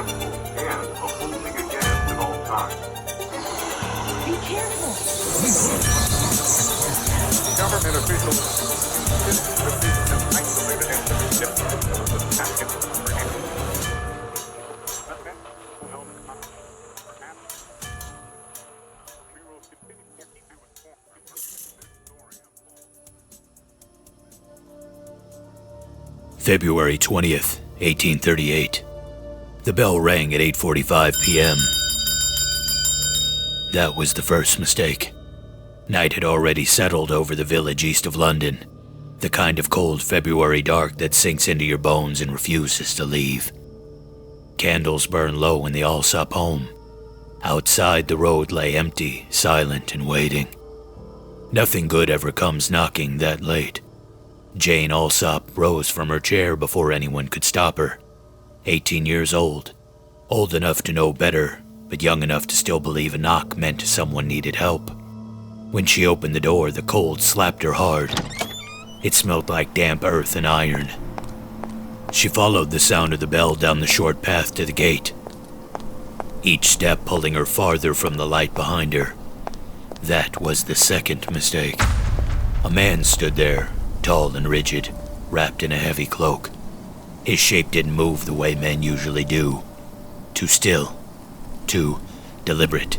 successful and a holding again at all times. Be careful. Government officials insist that this is an isolated incident different from the package of February 20th, 1838. The bell rang at 8:45 p.m. That was the first mistake. Night had already settled over the village east of London, the kind of cold February dark that sinks into your bones and refuses to leave. Candles burned low in the Alsop home. Outside, the road lay empty, silent, and waiting. Nothing good ever comes knocking that late. Jane Alsop rose from her chair before anyone could stop her. 18 years old enough to know better, but young enough to still believe a knock meant someone needed help. When she opened the door, the cold slapped her hard. It smelled like damp earth and iron. She followed the sound of the bell down the short path to the gate, each step pulling her farther from the light behind her. That was the second mistake. A man stood there, tall and rigid, wrapped in a heavy cloak. His shape didn't move the way men usually do. Too still, too deliberate.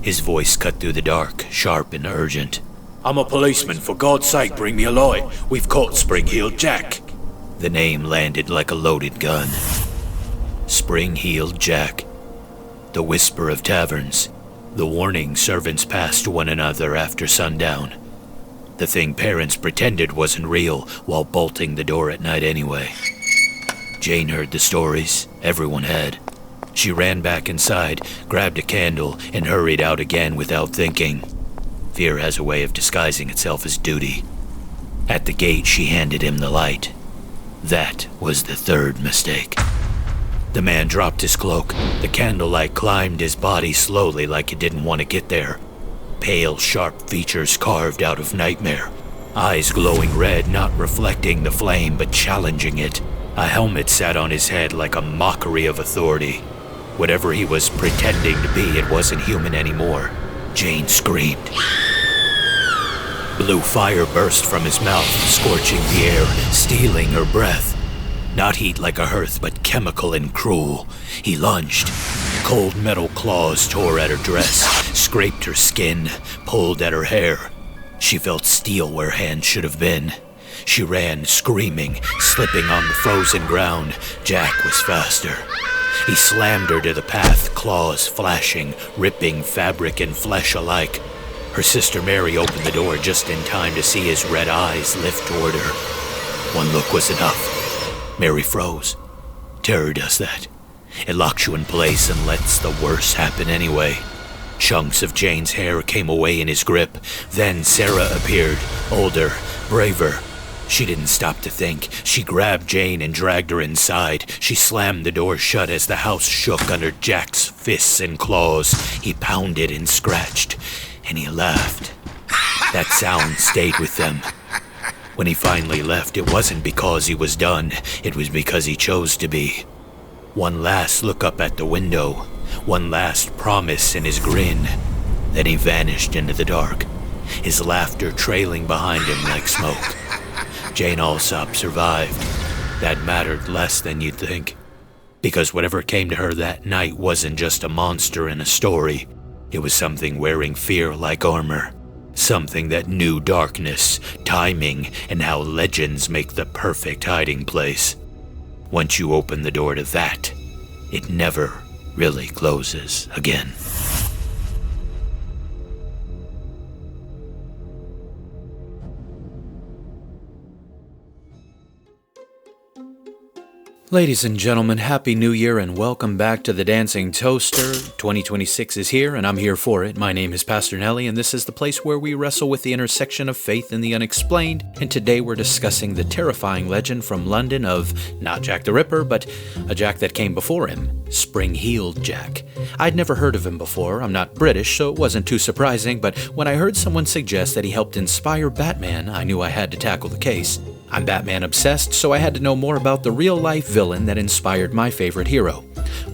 His voice cut through the dark, sharp and urgent. "I'm a policeman, for God's sake, bring me a light. We've caught Spring-Heeled Jack." The name landed like a loaded gun. Spring-Heeled Jack. The whisper of taverns. The warning servants passed to one another after sundown. The thing parents pretended wasn't real while bolting the door at night anyway. Jane heard the stories. Everyone had. She ran back inside, grabbed a candle, and hurried out again without thinking. Fear has a way of disguising itself as duty. At the gate, she handed him the light. That was the third mistake. The man dropped his cloak. The candlelight climbed his body slowly like it didn't want to get there. Pale, sharp features carved out of nightmare. Eyes glowing red, not reflecting the flame, but challenging it. A helmet sat on his head like a mockery of authority. Whatever he was pretending to be, it wasn't human anymore. Jane screamed. Blue fire burst from his mouth, scorching the air, stealing her breath. Not heat like a hearth, but chemical and cruel. He lunged. Cold metal claws tore at her dress, scraped her skin, pulled at her hair. She felt steel where hands should have been. She ran, screaming, slipping on the frozen ground. Jack was faster. He slammed her to the path, claws flashing, ripping fabric and flesh alike. Her sister Mary opened the door just in time to see his red eyes lift toward her. One look was enough. Mary froze. Terror does that. It locks you in place and lets the worst happen anyway. Chunks of Jane's hair came away in his grip. Then Sarah appeared, older, braver. She didn't stop to think. She grabbed Jane and dragged her inside. She slammed the door shut as the house shook under Jack's fists and claws. He pounded and scratched, and he laughed. That sound stayed with them. When he finally left, it wasn't because he was done. It was because he chose to be. One last look up at the window. One last promise in his grin. Then he vanished into the dark, his laughter trailing behind him like smoke. Jane Alsop survived. That mattered less than you'd think. Because whatever came to her that night wasn't just a monster in a story. It was something wearing fear like armor. Something that knew darkness, timing, and how legends make the perfect hiding place. Once you open the door to that, it never really closes again. Ladies and gentlemen, Happy New Year and welcome back to the Dancing Toaster. 2026 is here and I'm here for it. My name is Pastor Nelly and this is the place where we wrestle with the intersection of faith and the unexplained. And today we're discussing the terrifying legend from London of not Jack the Ripper, but a Jack that came before him, Spring-Heeled Jack. I'd never heard of him before. I'm not British, so it wasn't too surprising, but when I heard someone suggest that he helped inspire Batman, I knew I had to tackle the case. I'm Batman obsessed, so I had to know more about the real-life villain that inspired my favorite hero.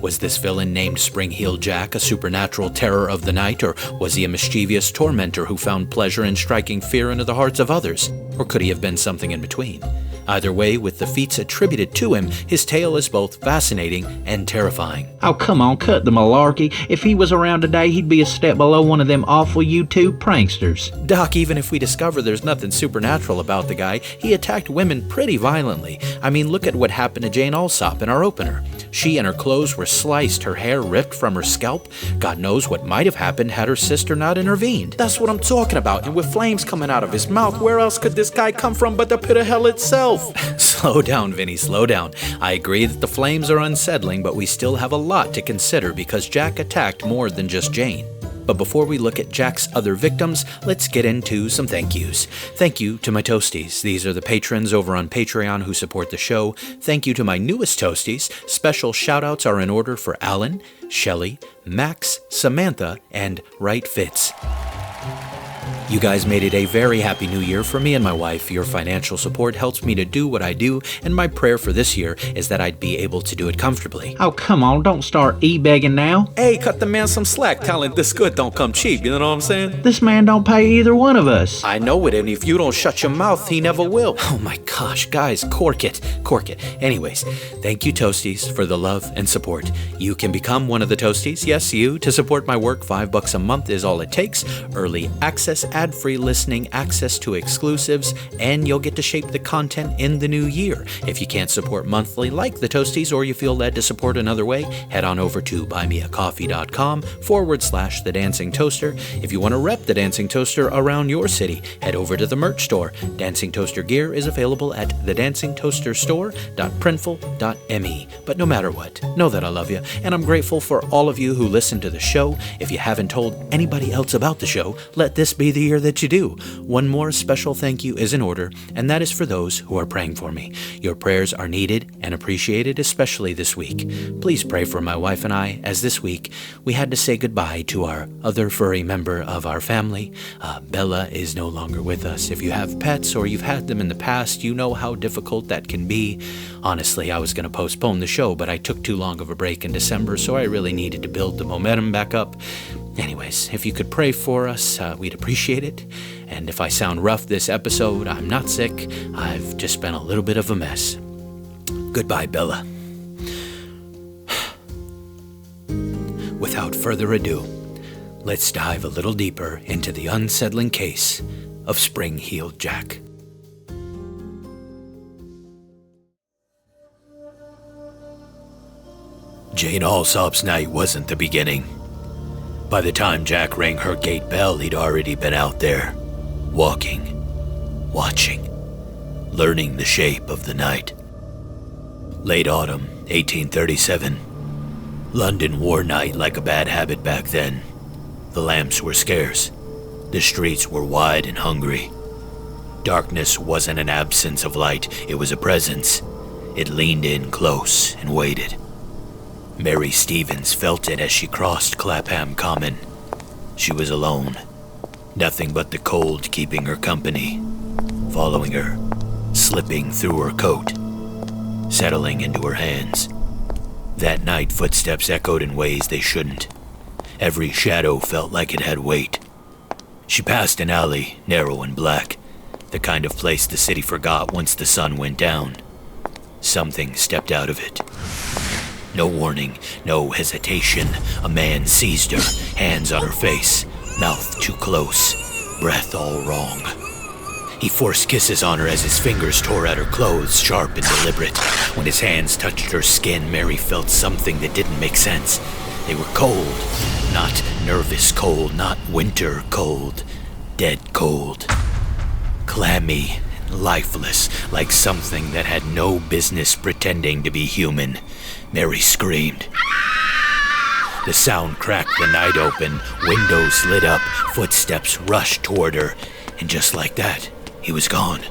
Was this villain named Spring-Heeled Jack a supernatural terror of the night, or was he a mischievous tormentor who found pleasure in striking fear into the hearts of others? Or could he have been something in between? Either way, with the feats attributed to him, his tale is both fascinating and terrifying. Oh, come on, cut the malarkey. If he was around today, he'd be a step below one of them awful YouTube pranksters. Doc, even if we discover there's nothing supernatural about the guy, he attacked women pretty violently. I mean, look at what happened to Jane Alsop in our opener. She and her clothes were sliced, her hair ripped from her scalp. God knows what might have happened had her sister not intervened. That's what I'm talking about, and with flames coming out of his mouth, where else could this guy come from but the pit of hell itself? Slow down, Vinny, slow down. I agree that the flames are unsettling, but we still have a lot to consider because Jack attacked more than just Jane. But before we look at Jack's other victims, let's get into some thank yous. Thank you to my toasties. These are the patrons over on Patreon who support the show. Thank you to my newest toasties. Special shoutouts are in order for Alan, Shelley, Max, Samantha, and Right Fitz. You guys made it a very happy new year for me and my wife. Your financial support helps me to do what I do, and my prayer for this year is that I'd be able to do it comfortably. Oh, come on, don't start e-begging now. Hey, cut the man some slack. Talent this good don't come cheap, you know what I'm saying? This man don't pay either one of us. I know it, and if you don't shut your mouth, he never will. Oh my gosh, guys, cork it. Anyways, thank you, Toasties, for the love and support. You can become one of the Toasties, yes, you, to support my work. $5 a month is all it takes. Early access, ad-free listening, access to exclusives, and you'll get to shape the content in the new year. If you can't support monthly like the Toasties, or you feel led to support another way, head on over to buymeacoffee.com/The Dancing Toaster. If you want to rep The Dancing Toaster around your city, head over to the merch store. Dancing Toaster gear is available at thedancingtoasterstore.printful.me. But no matter what, know that I love you, and I'm grateful for all of you who listen to the show. If you haven't told anybody else about the show, let this be the year that you do. One more special thank you is in order, and that is for those who are praying for me. Your prayers are needed and appreciated, especially this week. Please pray for my wife and I, as this week we had to say goodbye to our other furry member of our family. Bella is no longer with us. If you have pets or you've had them in the past, you know how difficult that can be. Honestly, I was going to postpone the show, but I took too long of a break in December, so I really needed to build the momentum back up. Anyways, if you could pray for us, we'd appreciate it. And if I sound rough this episode, I'm not sick. I've just been a little bit of a mess. Goodbye, Bella. Without further ado, let's dive a little deeper into the unsettling case of Spring-Heeled Jack. Jane Alsop's night wasn't the beginning. By the time Jack rang her gate bell, he'd already been out there, walking, watching, learning the shape of the night. Late autumn, 1837. London wore night like a bad habit back then. The lamps were scarce. The streets were wide and hungry. Darkness wasn't an absence of light, it was a presence. It leaned in close and waited. Mary Stevens felt it as she crossed Clapham Common. She was alone. Nothing but the cold keeping her company, following her, slipping through her coat, settling into her hands. That night, footsteps echoed in ways they shouldn't. Every shadow felt like it had weight. She passed an alley, narrow and black, the kind of place the city forgot once the sun went down. Something stepped out of it. No warning, no hesitation. A man seized her, hands on her face, mouth too close, breath all wrong. He forced kisses on her as his fingers tore at her clothes, sharp and deliberate. When his hands touched her skin, Mary felt something that didn't make sense. They were cold. Not nervous cold, not winter cold. Dead cold. Clammy and lifeless, like something that had no business pretending to be human. Mary screamed. The sound cracked the night open, windows lit up, footsteps rushed toward her, and just like that, he was gone.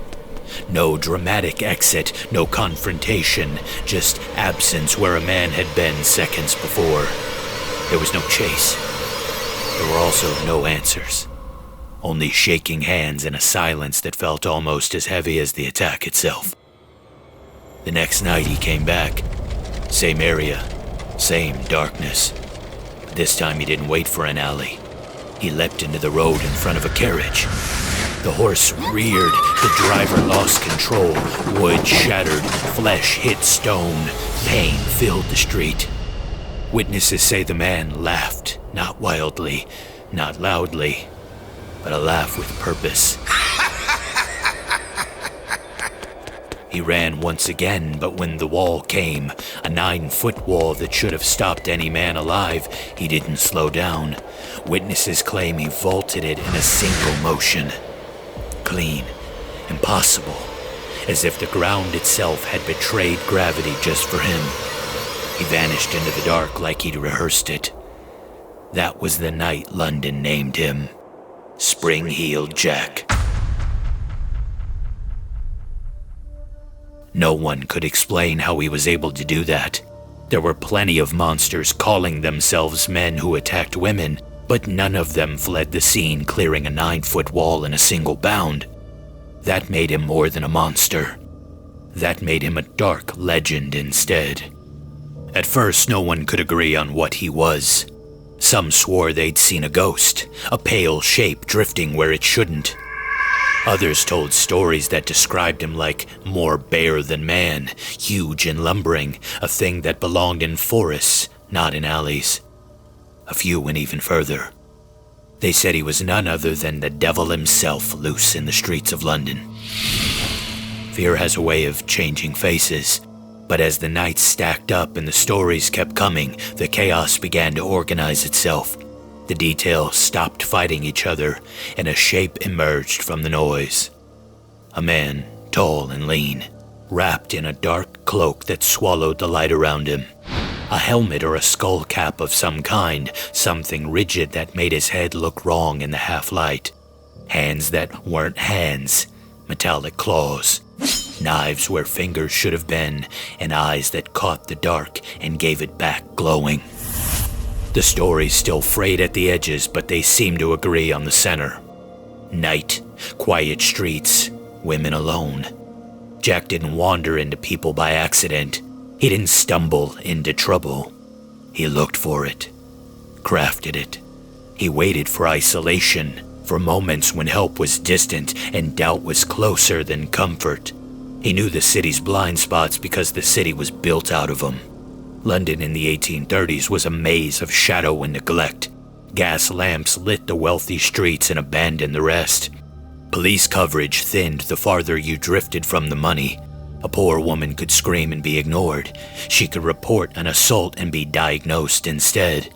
No dramatic exit, no confrontation, just absence where a man had been seconds before. There was no chase. There were also no answers. Only shaking hands and a silence that felt almost as heavy as the attack itself. The next night he came back. Same area, Same darkness. This time he didn't wait for an alley. He leapt into the road in front of a carriage. The horse reared, the driver lost control. Wood shattered, flesh hit stone. Pain filled the street. Witnesses say the man laughed, not wildly, not loudly, but a laugh with purpose. He ran once again, but when the wall came, a 9-foot wall that should have stopped any man alive, he didn't slow down. Witnesses claim he vaulted it in a single motion. Clean, impossible, as if the ground itself had betrayed gravity just for him. He vanished into the dark like he'd rehearsed it. That was the night London named him Spring-Heeled Jack. No one could explain how he was able to do that. There were plenty of monsters calling themselves men who attacked women, but none of them fled the scene clearing a 9-foot wall in a single bound. That made him more than a monster. That made him a dark legend instead. At first, no one could agree on what he was. Some swore they'd seen a ghost, a pale shape drifting where it shouldn't. Others told stories that described him like more bear than man, huge and lumbering, a thing that belonged in forests, not in alleys. A few went even further. They said he was none other than the devil himself loose in the streets of London. Fear has a way of changing faces, but as the nights stacked up and the stories kept coming, the chaos began to organize itself. The details stopped fighting each other, and a shape emerged from the noise. A man, tall and lean, wrapped in a dark cloak that swallowed the light around him. A helmet or a skull cap of some kind, something rigid that made his head look wrong in the half-light. Hands that weren't hands, metallic claws. Knives where fingers should have been, and eyes that caught the dark and gave it back glowing. The stories still frayed at the edges, but they seemed to agree on the center. Night, quiet streets, women alone. Jack didn't wander into people by accident. He didn't stumble into trouble. He looked for it, crafted it. He waited for isolation, for moments when help was distant and doubt was closer than comfort. He knew the city's blind spots because the city was built out of them. London in the 1830s was a maze of shadow and neglect. Gas lamps lit the wealthy streets and abandoned the rest. Police coverage thinned the farther you drifted from the money. A poor woman could scream and be ignored. She could report an assault and be diagnosed instead.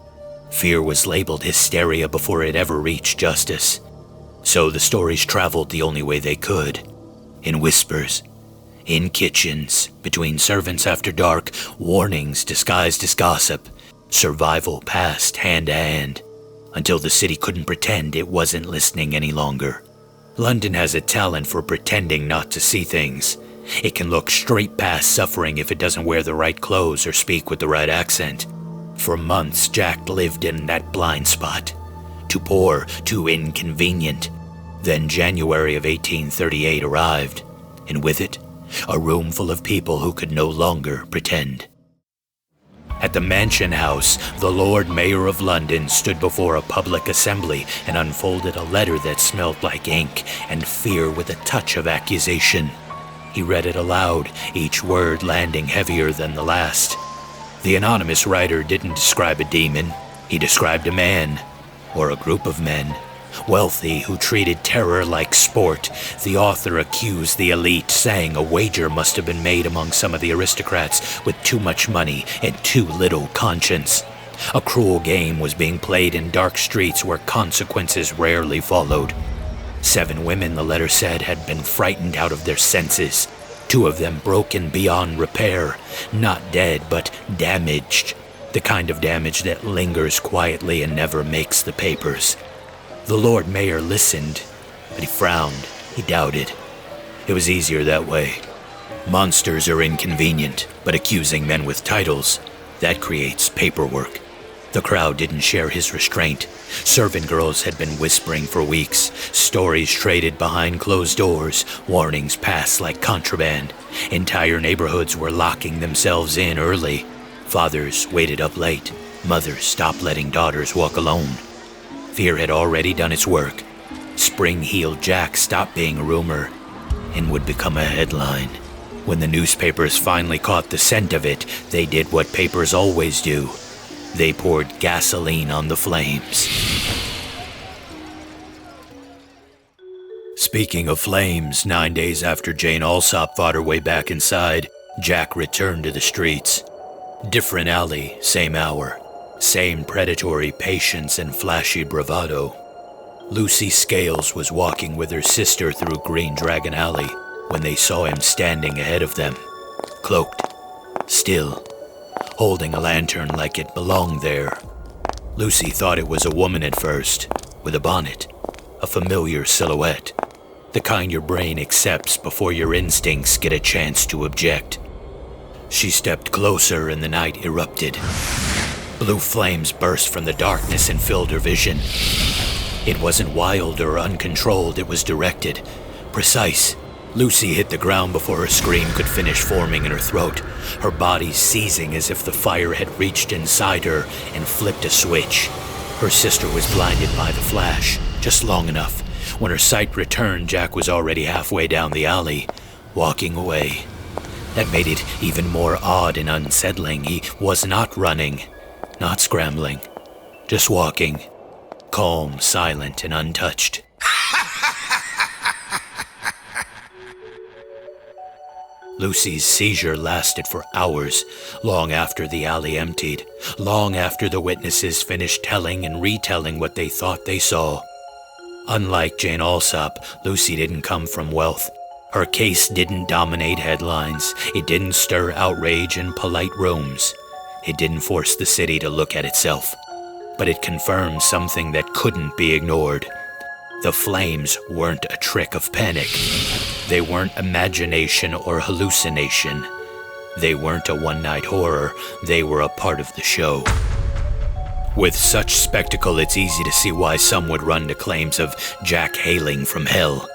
Fear was labeled hysteria before it ever reached justice. So the stories traveled the only way they could. In whispers. In kitchens, between servants after dark, warnings disguised as gossip. Survival passed hand to hand, until the city couldn't pretend it wasn't listening any longer. London has a talent for pretending not to see things. It can look straight past suffering if it doesn't wear the right clothes or speak with the right accent. For months, Jack lived in that blind spot. Too poor, too inconvenient. Then January of 1838 arrived, and with it, a room full of people who could no longer pretend. At the Mansion House, the Lord Mayor of London stood before a public assembly and unfolded a letter that smelled like ink and fear with a touch of accusation. He read it aloud, each word landing heavier than the last. The anonymous writer didn't describe a demon. He described a man, or a group of men, wealthy who treated terror like sport. The author accused the elite, saying a wager must have been made among some of the aristocrats with too much money and too little conscience. A cruel game was being played in dark streets where consequences rarely followed. 7 women, the letter said, had been frightened out of their senses. 2 of them broken beyond repair, not dead, but damaged. The kind of damage that lingers quietly and never makes the papers. The Lord Mayor listened, but he frowned. He doubted. It was easier that way. Monsters are inconvenient, but accusing men with titles, that creates paperwork. The crowd didn't share his restraint. Servant girls had been whispering for weeks, stories traded behind closed doors, warnings passed like contraband. Entire neighborhoods were locking themselves in early. Fathers waited up late. Mothers stopped letting daughters walk alone. Fear had already done its work. Spring-heeled Jack stopped being a rumor and would become a headline. When the newspapers finally caught the scent of it, they did what papers always do. They poured gasoline on the flames. Speaking of flames, 9 days after Jane Alsop fought her way back inside, Jack returned to the streets. Different alley, same hour. Same predatory patience and flashy bravado. Lucy Scales was walking with her sister through Green Dragon Alley when they saw him standing ahead of them, cloaked, still, holding a lantern like it belonged there. Lucy thought it was a woman at first, with a bonnet, a familiar silhouette, the kind your brain accepts before your instincts get a chance to object. She stepped closer and the night erupted. Blue flames burst from the darkness and filled her vision. It wasn't wild or uncontrolled, it was directed, precise. Lucy hit the ground before her scream could finish forming in her throat, her body seizing as if the fire had reached inside her and flipped a switch. Her sister was blinded by the flash, just long enough. When her sight returned, Jack was already halfway down the alley, walking away. That made it even more odd and unsettling. He was not running, not scrambling, just walking, calm, silent, and untouched. Lucy's seizure lasted for hours, long after the alley emptied, long after the witnesses finished telling and retelling what they thought they saw. Unlike Jane Alsop, Lucy didn't come from wealth. Her case didn't dominate headlines. It didn't stir outrage in polite rooms. It didn't force the city to look at itself. But it confirmed something that couldn't be ignored. The flames weren't a trick of panic. They weren't imagination or hallucination. They weren't a one-night horror. They were a part of the show. With such spectacle, it's easy to see why some would run to claims of Jack hailing from hell.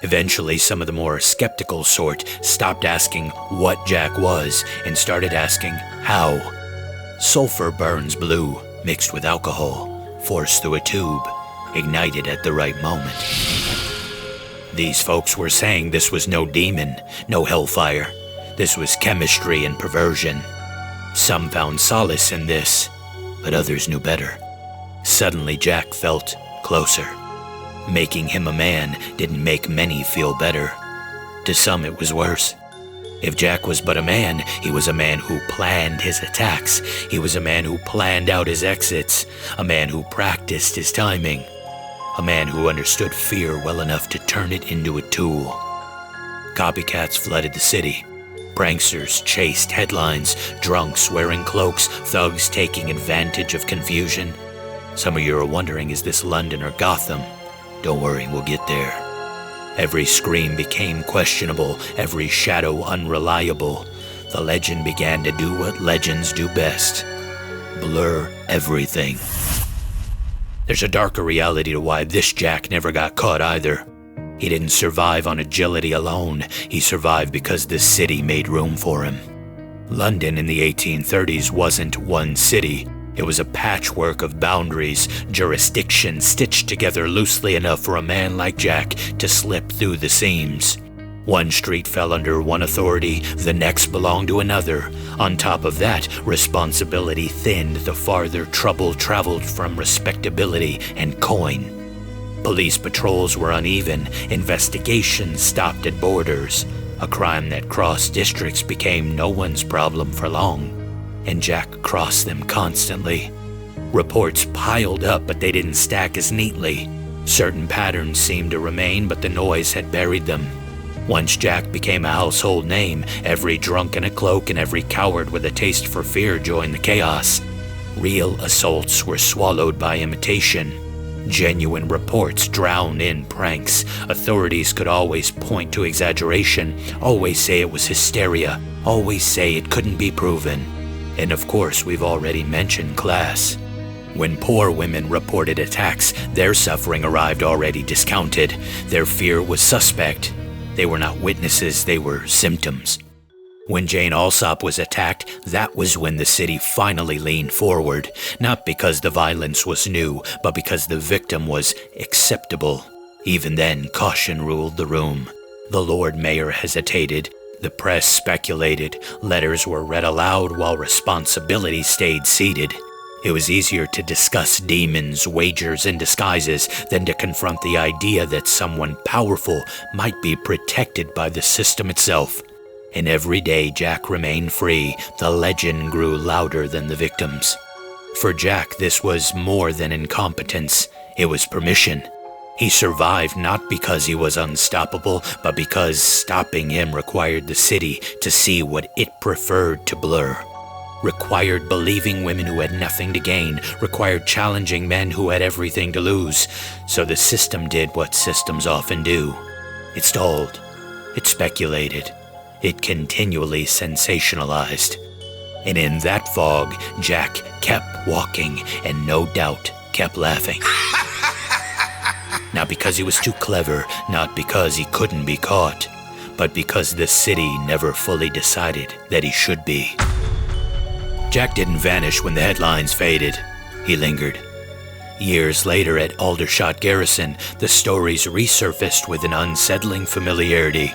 Eventually, some of the more skeptical sort stopped asking what Jack was and started asking how. Sulfur burns blue, mixed with alcohol, forced through a tube, ignited at the right moment. These folks were saying this was no demon, no hellfire. This was chemistry and perversion. Some found solace in this, but others knew better. Suddenly, Jack felt closer. Making him a man didn't make many feel better. To some, it was worse. If Jack was but a man, he was a man who planned his attacks. He was a man who planned out his exits. A man who practiced his timing. A man who understood fear well enough to turn it into a tool. Copycats flooded the city. Pranksters chased headlines, drunks wearing cloaks, thugs taking advantage of confusion. Some of you are wondering, is this London or Gotham? Don't worry, we'll get there. Every scream became questionable, every shadow unreliable. The legend began to do what legends do best: blur everything. There's a darker reality to why this Jack never got caught either. He didn't survive on agility alone. He survived because the city made room for him. London in the 1830s wasn't one city. It was a patchwork of boundaries, jurisdictions stitched together loosely enough for a man like Jack to slip through the seams. One street fell under one authority, the next belonged to another. On top of that, responsibility thinned the farther trouble traveled from respectability and coin. Police patrols were uneven, investigations stopped at borders. A crime that crossed districts became no one's problem for long, and Jack crossed them constantly. Reports piled up, but they didn't stack as neatly. Certain patterns seemed to remain, but the noise had buried them. Once Jack became a household name, every drunk in a cloak and every coward with a taste for fear joined the chaos. Real assaults were swallowed by imitation. Genuine reports drowned in pranks. Authorities could always point to exaggeration, always say it was hysteria, always say it couldn't be proven. And of course, we've already mentioned class. When poor women reported attacks, their suffering arrived already discounted. Their fear was suspect. They were not witnesses, they were symptoms. When Jane Alsop was attacked, that was when the city finally leaned forward, not because the violence was new, but because the victim was acceptable. Even then, caution ruled the room. The Lord Mayor hesitated. The press speculated. Letters were read aloud while responsibility stayed seated. It was easier to discuss demons, wagers, and disguises than to confront the idea that someone powerful might be protected by the system itself. And every day Jack remained free, the legend grew louder than the victims. For Jack, this was more than incompetence. It was permission. He survived not because he was unstoppable, but because stopping him required the city to see what it preferred to blur. Required believing women who had nothing to gain, required challenging men who had everything to lose. So the system did what systems often do. It stalled. It speculated. It continually sensationalized. And in that fog, Jack kept walking and no doubt kept laughing. Not because he was too clever, not because he couldn't be caught, but because the city never fully decided that he should be. Jack didn't vanish when the headlines faded. He lingered. Years later at Aldershot Garrison, the stories resurfaced with an unsettling familiarity.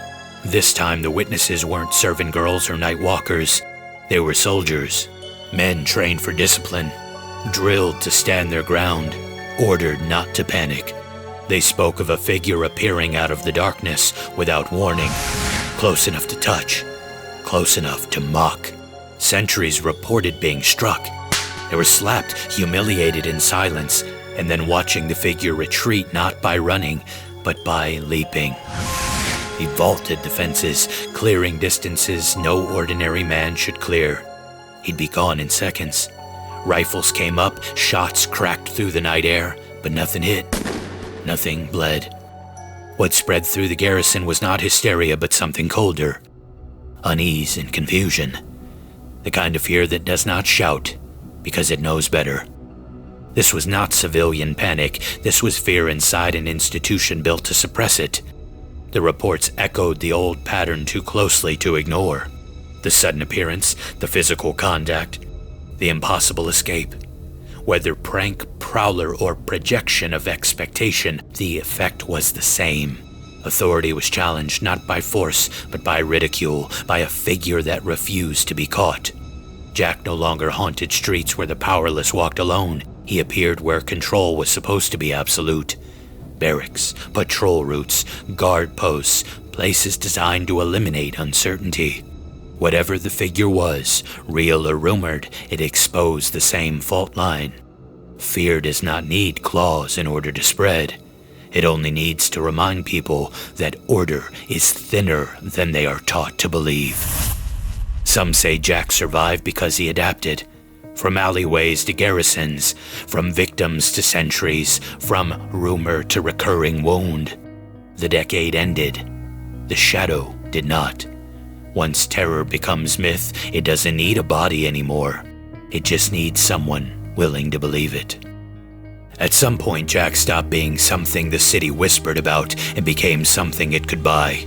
This time the witnesses weren't servant girls or night walkers. They were soldiers, men trained for discipline, drilled to stand their ground, ordered not to panic. They spoke of a figure appearing out of the darkness without warning, close enough to touch, close enough to mock. Sentries reported being struck. They were slapped, humiliated in silence, and then watching the figure retreat not by running, but by leaping. He vaulted the fences, clearing distances no ordinary man should clear. He'd be gone in seconds. Rifles came up, shots cracked through the night air, but nothing hit. Nothing bled. What spread through the garrison was not hysteria, but something colder. Unease and confusion. The kind of fear that does not shout, because it knows better. This was not civilian panic. This was fear inside an institution built to suppress it. The reports echoed the old pattern too closely to ignore. The sudden appearance, the physical contact, the impossible escape. Whether prank, prowler, or projection of expectation, the effect was the same. Authority was challenged not by force, but by ridicule, by a figure that refused to be caught. Jack no longer haunted streets where the powerless walked alone. He appeared where control was supposed to be absolute. Barracks, patrol routes, guard posts, places designed to eliminate uncertainty. Whatever the figure was, real or rumored, it exposed the same fault line. Fear does not need claws in order to spread. It only needs to remind people that order is thinner than they are taught to believe. Some say Jack survived because he adapted. From alleyways to garrisons, from victims to sentries, from rumor to recurring wound. The decade ended. The shadow did not. Once terror becomes myth, it doesn't need a body anymore. It just needs someone willing to believe it. At some point, Jack stopped being something the city whispered about and became something it could buy.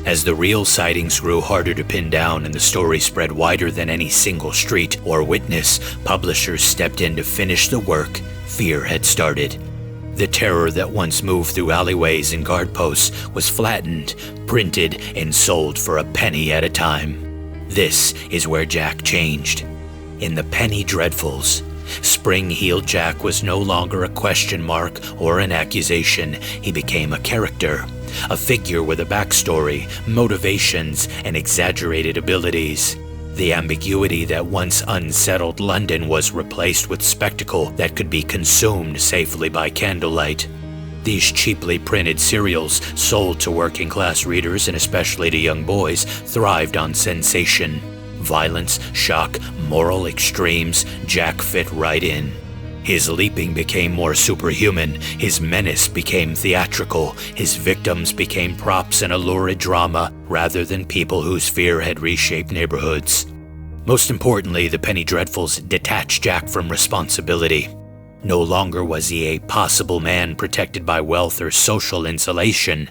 As the real sightings grew harder to pin down and the story spread wider than any single street or witness, publishers stepped in to finish the work fear had started. The terror that once moved through alleyways and guard posts was flattened, printed, and sold for a penny at a time. This is where Jack changed. In the penny dreadfuls, Spring-heeled Jack was no longer a question mark or an accusation. He became a character, a figure with a backstory, motivations, and exaggerated abilities. The ambiguity that once unsettled London was replaced with spectacle that could be consumed safely by candlelight. These cheaply printed serials, sold to working-class readers and especially to young boys, thrived on sensation. Violence, shock, moral extremes, Jack fit right in. His leaping became more superhuman, his menace became theatrical, his victims became props in a lurid drama rather than people whose fear had reshaped neighborhoods. Most importantly, the Penny Dreadfuls detached Jack from responsibility. No longer was he a possible man protected by wealth or social insulation.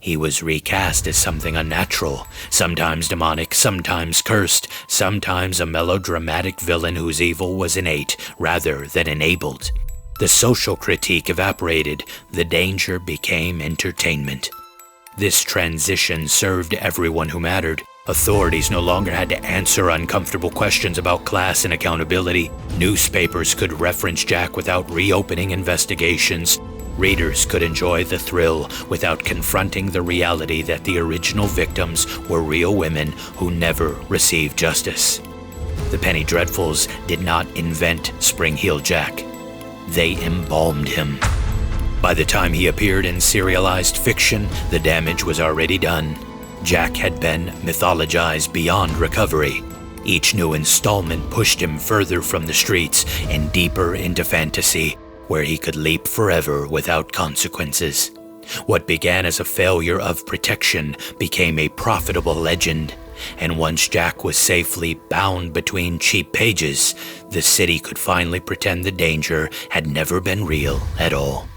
He was recast as something unnatural, sometimes demonic, sometimes cursed, sometimes a melodramatic villain whose evil was innate rather than enabled. The social critique evaporated, the danger became entertainment. This transition served everyone who mattered. Authorities no longer had to answer uncomfortable questions about class and accountability. Newspapers could reference Jack without reopening investigations. Readers could enjoy the thrill without confronting the reality that the original victims were real women who never received justice. The Penny Dreadfuls did not invent Spring-Heel Jack. They embalmed him. By the time he appeared in serialized fiction, the damage was already done. Jack had been mythologized beyond recovery. Each new installment pushed him further from the streets and deeper into fantasy, where he could leap forever without consequences. What began as a failure of protection became a profitable legend, and once Jack was safely bound between cheap pages, the city could finally pretend the danger had never been real at all.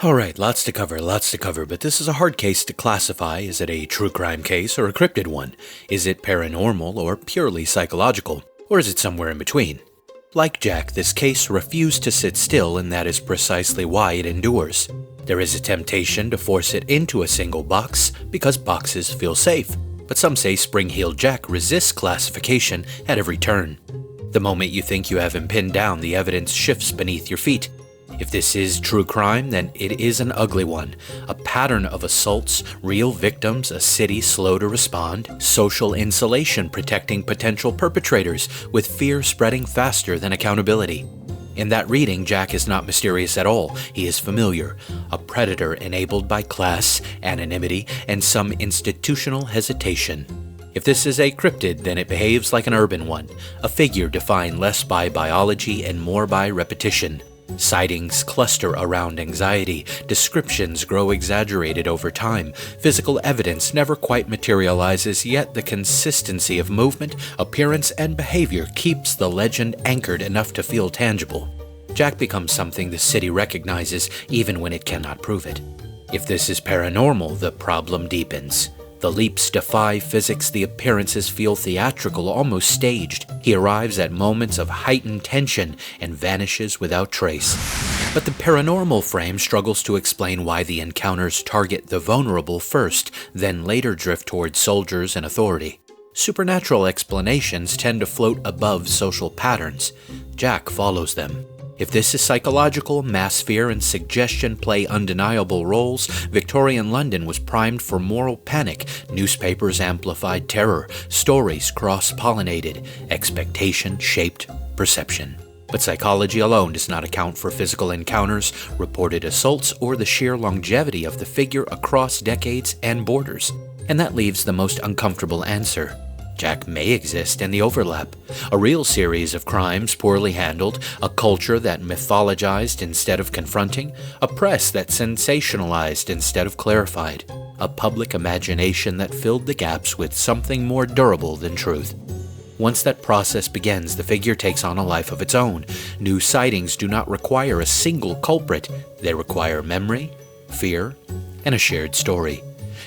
Alright, lots to cover, but this is a hard case to classify. Is it a true crime case or a cryptid one? Is it paranormal or purely psychological? Or is it somewhere in between? Like Jack, this case refused to sit still, and that is precisely why it endures. There is a temptation to force it into a single box because boxes feel safe. But some say Spring-Heel Jack resists classification at every turn. The moment you think you have him pinned down, the evidence shifts beneath your feet. If this is true crime, then it is an ugly one. A pattern of assaults, real victims, a city slow to respond, social insulation protecting potential perpetrators, with fear spreading faster than accountability. In that reading, Jack is not mysterious at all. He is familiar, a predator enabled by class, anonymity, and some institutional hesitation. If this is a cryptid, then it behaves like an urban one, a figure defined less by biology and more by repetition. Sightings cluster around anxiety, descriptions grow exaggerated over time, physical evidence never quite materializes, yet the consistency of movement, appearance, and behavior keeps the legend anchored enough to feel tangible. Jack becomes something the city recognizes even when it cannot prove it. If this is paranormal, the problem deepens. The leaps defy physics, the appearances feel theatrical, almost staged. He arrives at moments of heightened tension and vanishes without trace. But the paranormal frame struggles to explain why the encounters target the vulnerable first, then later drift towards soldiers and authority. Supernatural explanations tend to float above social patterns. Jack follows them. If this is psychological, mass fear and suggestion play undeniable roles. Victorian London was primed for moral panic. Newspapers amplified terror. Stories cross-pollinated. Expectation shaped perception. But psychology alone does not account for physical encounters, reported assaults, or the sheer longevity of the figure across decades and borders. And that leaves the most uncomfortable answer. Jack may exist in the overlap. A real series of crimes poorly handled, a culture that mythologized instead of confronting, a press that sensationalized instead of clarified, a public imagination that filled the gaps with something more durable than truth. Once that process begins, the figure takes on a life of its own. New sightings do not require a single culprit. They require memory, fear, and a shared story.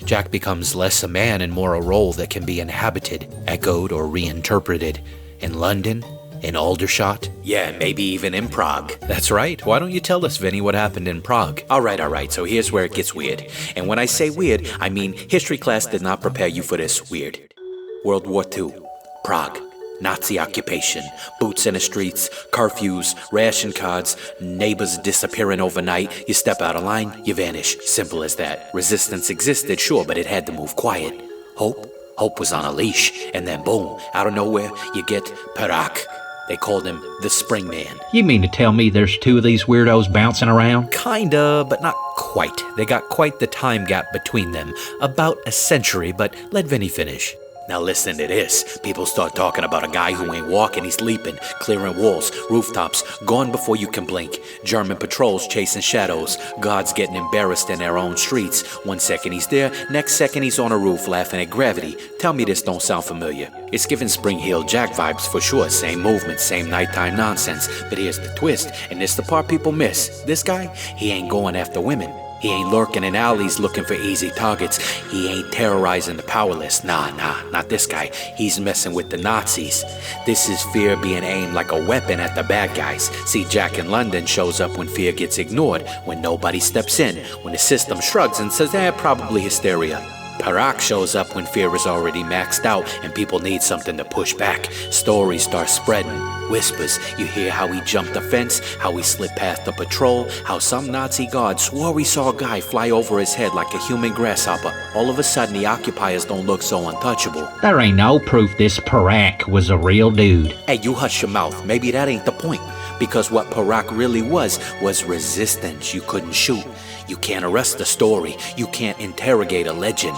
Jack becomes less a man and more a role that can be inhabited, echoed, or reinterpreted. In London, in Aldershot, yeah, maybe even in Prague. That's right. Why don't you tell us, Vinny, what happened in Prague? Alright, so here's where it gets weird. And when I say weird, I mean history class did not prepare you for this weird. World War II, Prague. Nazi occupation, boots in the streets, curfews, ration cards, neighbors disappearing overnight. You step out of line, you vanish. Simple as that. Resistance existed, sure, but it had to move quiet. Hope was on a leash, and then boom, out of nowhere, you get Perák. They called him the Spring Man. You mean to tell me there's two of these weirdos bouncing around? Kinda, but not quite. They got quite the time gap between them. About a century, but let Vinny finish. Now listen to this. People start talking about a guy who ain't walking, he's leaping, clearing walls, rooftops, gone before you can blink. German patrols chasing shadows, guards getting embarrassed in their own streets. 1 second he's there, next second he's on a roof laughing at gravity. Tell me this don't sound familiar. It's giving Spring Heel Jack vibes for sure. Same movement, same nighttime nonsense. But here's the twist, and this the part people miss. This guy, he ain't going after women. He ain't lurking in alleys looking for easy targets. He ain't terrorizing the powerless. Nah, not this guy. He's messing with the Nazis. This is fear being aimed like a weapon at the bad guys. See, Jack in London shows up when fear gets ignored, when nobody steps in, when the system shrugs and says, probably hysteria. Perák shows up when fear is already maxed out and people need something to push back. Stories start spreading. Whispers. You hear how he jumped the fence, how he slipped past the patrol, how some Nazi guard swore he saw a guy fly over his head like a human grasshopper. All of a sudden, the occupiers don't look so untouchable. There ain't no proof this Perák was a real dude. Hey, you hush your mouth. Maybe that ain't the point. Because what Perák really was resistance. You couldn't shoot. You can't arrest a story. You can't interrogate a legend.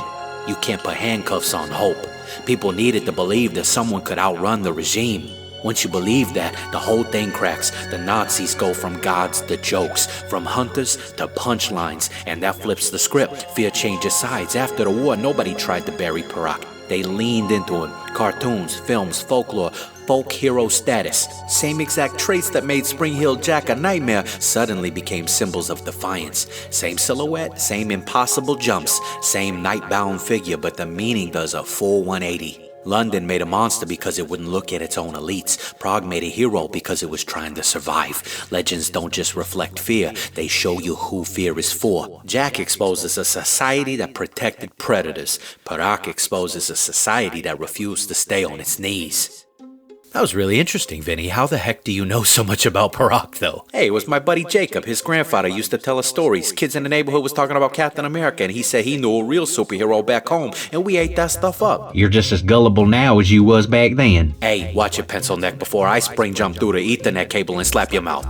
You can't put handcuffs on hope. People needed to believe that someone could outrun the regime. Once you believe that, the whole thing cracks. The Nazis go from gods to jokes, from hunters to punchlines, and that flips the script. Fear changes sides. After the war, nobody tried to bury Perák. They leaned into him. Cartoons, films, folklore, folk hero status. Same exact traits that made Spring Heel Jack a nightmare suddenly became symbols of defiance. Same silhouette, same impossible jumps, same night-bound figure, but the meaning does a full 180. London made a monster because it wouldn't look at its own elites. Prague made a hero because it was trying to survive. Legends don't just reflect fear, they show you who fear is for. Jack exposes a society that protected predators. Perák exposes a society that refused to stay on its knees. That was really interesting, Vinny. How the heck do you know so much about Perák, though? Hey, it was my buddy Jacob. His grandfather used to tell us stories. Kids in the neighborhood was talking about Captain America, and he said he knew a real superhero back home, and we ate that stuff up. You're just as gullible now as you was back then. Hey, watch your pencil neck before I spring jump through the Ethernet cable and slap your mouth.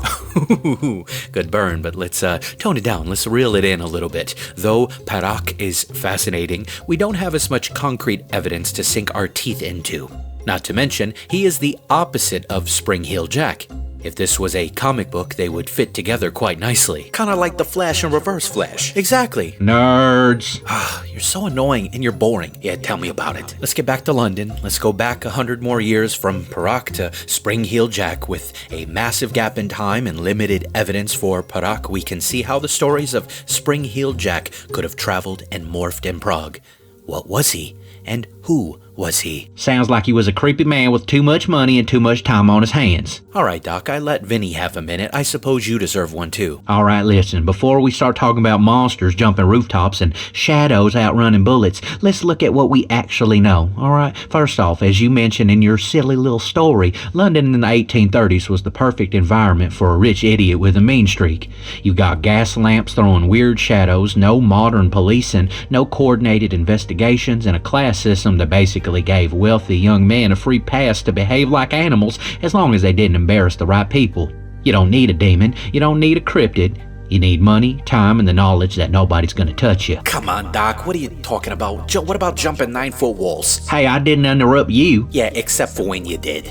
Good burn, but let's tone it down. Let's reel it in a little bit. Though Perák is fascinating, we don't have as much concrete evidence to sink our teeth into. Not to mention, he is the opposite of Spring Heel Jack. If this was a comic book, they would fit together quite nicely. Kinda like the Flash and Reverse Flash. Exactly. Nerds. You're so annoying and you're boring. Yeah, tell me about it. Let's get back to London. Let's go back 100 more years from Perák to Spring Heel Jack. With a massive gap in time and limited evidence for Perák, we can see how the stories of Spring Heel Jack could have traveled and morphed in Prague. What was he? And who was he? Sounds like he was a creepy man with too much money and too much time on his hands. Alright, Doc, I let Vinny have a minute. I suppose you deserve one too. Alright, listen, before we start talking about monsters jumping rooftops and shadows outrunning bullets, let's look at what we actually know, alright? First off, as you mentioned in your silly little story, London in the 1830s was the perfect environment for a rich idiot with a mean streak. You got gas lamps throwing weird shadows, no modern policing, no coordinated investigations, and a class system that basically gave wealthy young men a free pass to behave like animals as long as they didn't embarrass the right people. You don't need a demon, you don't need a cryptid, you need money, time, and the knowledge that nobody's gonna touch you. Come on, Doc, what are you talking about? What about jumping 9-foot walls? Hey, I didn't interrupt you. Yeah, except for when you did.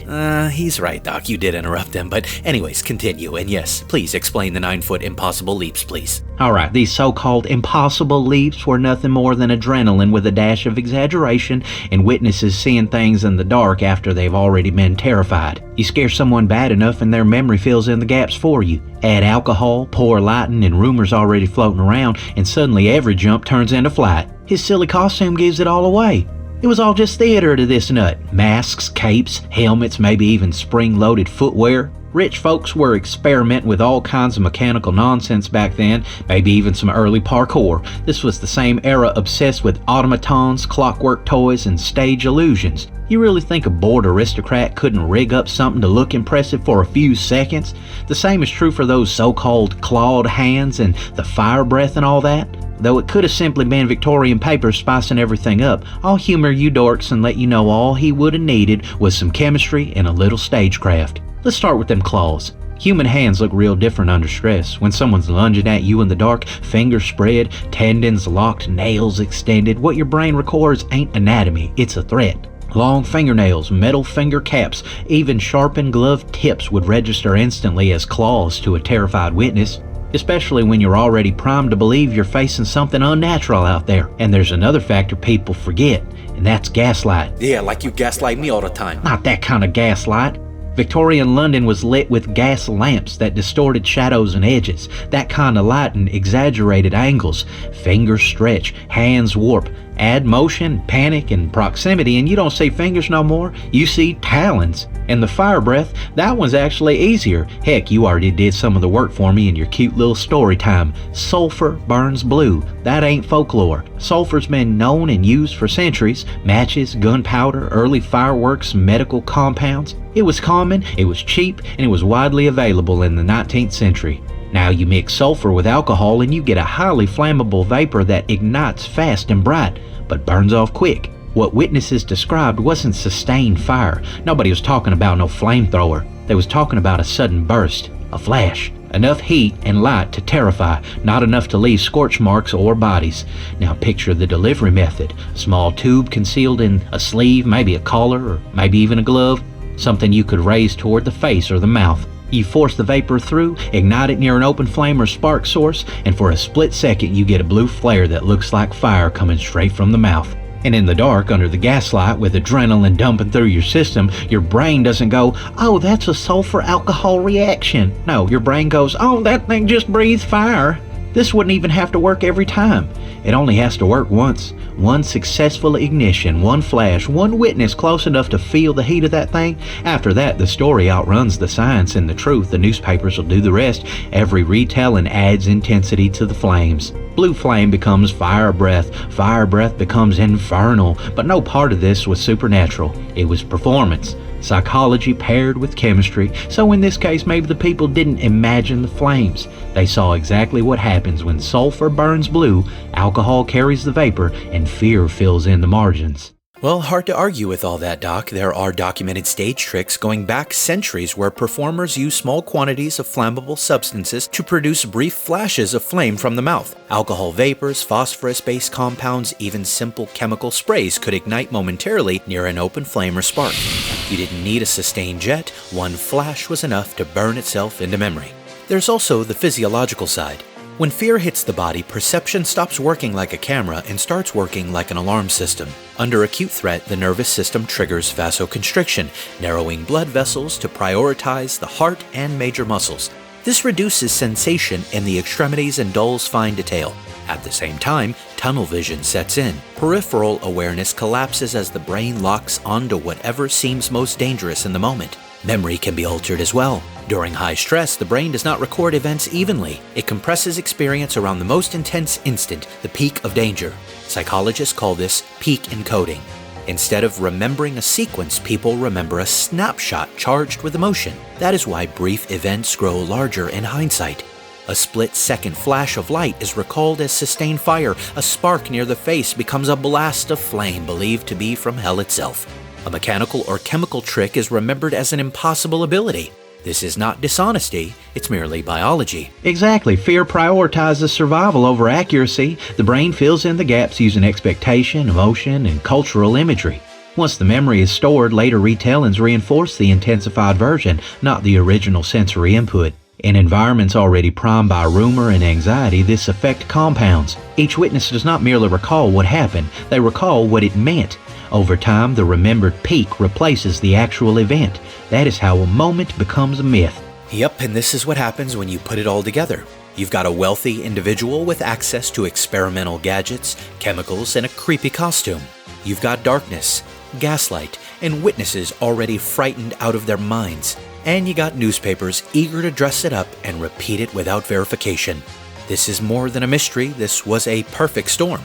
He's right, Doc, you did interrupt him, but anyways, continue, and yes, please explain the 9-foot impossible leaps, please. Alright, these so-called impossible leaps were nothing more than adrenaline with a dash of exaggeration and witnesses seeing things in the dark after they've already been terrified. You scare someone bad enough and their memory fills in the gaps for you. Add alcohol, poor lighting, and rumors already floating around, and suddenly every jump turns into flight. His silly costume gives it all away. It was all just theater to this nut. Masks, capes, helmets, maybe even spring-loaded footwear. Rich folks were experimenting with all kinds of mechanical nonsense back then, maybe even some early parkour. This was the same era obsessed with automatons, clockwork toys, and stage illusions. You really think a bored aristocrat couldn't rig up something to look impressive for a few seconds? The same is true for those so-called clawed hands and the fire breath and all that. Though it could have simply been Victorian papers spicing everything up, I'll humor you dorks and let you know all he would have needed was some chemistry and a little stagecraft. Let's start with them claws. Human hands look real different under stress. When someone's lunging at you in the dark, fingers spread, tendons locked, nails extended, what your brain records ain't anatomy, it's a threat. Long fingernails, metal finger caps, even sharpened glove tips would register instantly as claws to a terrified witness, especially when you're already primed to believe you're facing something unnatural out there. And there's another factor people forget, and that's gaslight. Yeah, like you gaslight me all the time. Not that kind of gaslight. Victorian London was lit with gas lamps that distorted shadows and edges. That kind of light and exaggerated angles. Fingers stretch, hands warp, add motion, panic, and proximity, and you don't see fingers no more. You see talons. And the fire breath, that one's actually easier. Heck, you already did some of the work for me in your cute little story time. Sulfur burns blue. That ain't folklore. Sulfur's been known and used for centuries. Matches, gunpowder, early fireworks, medical compounds. It was common, it was cheap, and it was widely available in the 19th century. Now you mix sulfur with alcohol and you get a highly flammable vapor that ignites fast and bright, but burns off quick. What witnesses described wasn't sustained fire. Nobody was talking about no flamethrower. They was talking about a sudden burst, a flash. Enough heat and light to terrify, not enough to leave scorch marks or bodies. Now picture the delivery method. A small tube concealed in a sleeve, maybe a collar, or maybe even a glove. Something you could raise toward the face or the mouth. You force the vapor through, ignite it near an open flame or spark source, and for a split second you get a blue flare that looks like fire coming straight from the mouth. And in the dark, under the gaslight, with adrenaline dumping through your system, your brain doesn't go, oh, that's a sulfur alcohol reaction. No, your brain goes, oh, that thing just breathed fire. This wouldn't even have to work every time. It only has to work once. One successful ignition, one flash, one witness close enough to feel the heat of that thing. After that, the story outruns the science and the truth. The newspapers will do the rest. Every retelling adds intensity to the flames. Blue flame becomes fire breath becomes infernal. But no part of this was supernatural. It was performance. Psychology paired with chemistry, so in this case maybe the people didn't imagine the flames. They saw exactly what happens when sulfur burns blue, alcohol carries the vapor, and fear fills in the margins. Well, hard to argue with all that, Doc. There are documented stage tricks going back centuries where performers use small quantities of flammable substances to produce brief flashes of flame from the mouth. Alcohol vapors, phosphorus-based compounds, even simple chemical sprays could ignite momentarily near an open flame or spark. You didn't need a sustained jet. One flash was enough to burn itself into memory. There's also the physiological side. When fear hits the body, perception stops working like a camera and starts working like an alarm system. Under acute threat, the nervous system triggers vasoconstriction, narrowing blood vessels to prioritize the heart and major muscles. This reduces sensation in the extremities and dulls fine detail. At the same time, tunnel vision sets in. Peripheral awareness collapses as the brain locks onto whatever seems most dangerous in the moment. Memory can be altered as well. During high stress, the brain does not record events evenly. It compresses experience around the most intense instant, the peak of danger. Psychologists call this peak encoding. Instead of remembering a sequence, people remember a snapshot charged with emotion. That is why brief events grow larger in hindsight. A split-second flash of light is recalled as sustained fire. A spark near the face becomes a blast of flame believed to be from hell itself. A mechanical or chemical trick is remembered as an impossible ability. This is not dishonesty, it's merely biology. Exactly. Fear prioritizes survival over accuracy. The brain fills in the gaps using expectation, emotion, and cultural imagery. Once the memory is stored, later retellings reinforce the intensified version, not the original sensory input. In environments already primed by rumor and anxiety, this effect compounds. Each witness does not merely recall what happened, they recall what it meant. Over time, the remembered peak replaces the actual event. That is how a moment becomes a myth. Yep, and this is what happens when you put it all together. You've got a wealthy individual with access to experimental gadgets, chemicals, and a creepy costume. You've got darkness, gaslight, and witnesses already frightened out of their minds. And you got newspapers eager to dress it up and repeat it without verification. This is more than a mystery, this was a perfect storm.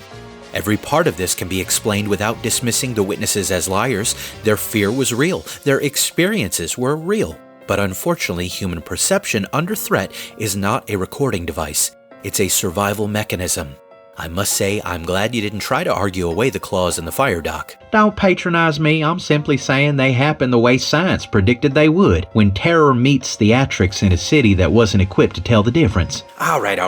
Every part of this can be explained without dismissing the witnesses as liars. Their fear was real. Their experiences were real. But unfortunately, human perception under threat is not a recording device. It's a survival mechanism. I must say, I'm glad you didn't try to argue away the clause in the fire, Doc. Don't patronize me. I'm simply saying they happen the way science predicted they would when terror meets theatrics in a city that wasn't equipped to tell the difference. All right.